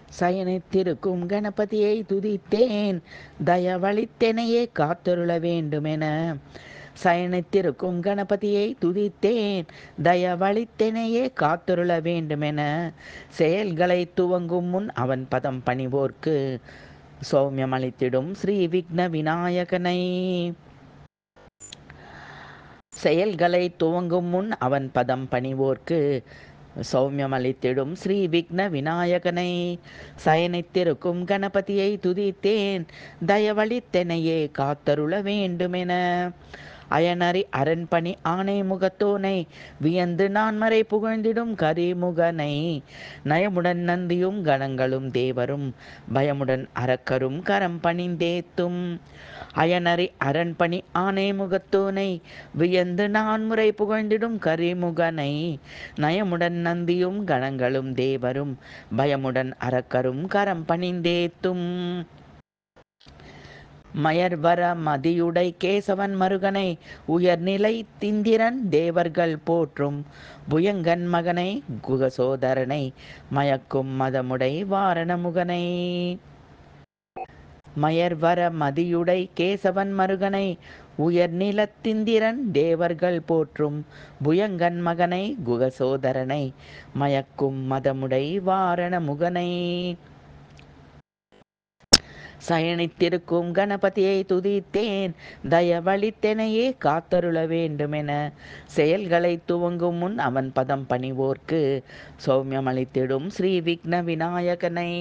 சயனித்திருக்கும் கணபதியை துதித்தேன், தயவளித்தெனையே காத்தருள வேண்டுமென. சயனித்திருக்கும் கணபதியை துதித்தேன், தயவளித்தெனையே காத்தருள வேண்டுமென. செயல்களை துவங்கும் முன் அவன் பதம் பணிவோர்க்கு சௌமியமளித்திடும் ஸ்ரீ விக்ன விநாயகனை. செயல்களை துவங்கும் முன் அவன் பதம் பணிவோர்க்கு சௌமியமளித்திடும் ஸ்ரீ விக்ன விநாயகனை. சயனித்திருக்கும் கணபதியை துதித்தேன், தயவளித்தெனையே காத்தருள வேண்டுமென. அயனறி அரண்பணி ஆணை முகத்தோனை, வியந்து நான்மறை புகழ்ந்திடும் கரிமுகனை. நயமுடன் நந்தியும் கணங்களும் தேவரும், பயமுடன் அரக்கரும் கரம் பணிந்தேத்தும். அயனறி அரண்பணி ஆணை முகத்தோனை, வியந்து நான்முறை புகழ்ந்திடும் கரிமுகனை. நயமுடன் நந்தியும் கணங்களும் தேவரும், பயமுடன் அரக்கரும் கரம் பணிந்தேத்தும். மயர்வர மதியுடை கேசவன் மருகனை, உயர்நிலை திந்திரன் தேவர்கள் போற்றும் புயங்கன் மகனை, குகசோதரனை, மயக்கும் மதமுடை வாரணமுகனை. மயர்வர மதியுடை கேசவன் மருகனை, உயர்நிலத்திந்திரன் தேவர்கள் போற்றும் புயங்கன் மகனை, குகசோதரனை, மயக்கும் மதமுடை வாரணமுகனை. சயனித்திருக்கும் கணபதியை துதித்தேன், தயவளித்தெனையே காத்தருள வேண்டுமென. செயல்களை துவங்கும் முன் அவன் பதம் பணிவோர்க்கு சௌமியமளித்திடும் ஸ்ரீ விக்ன விநாயகனை.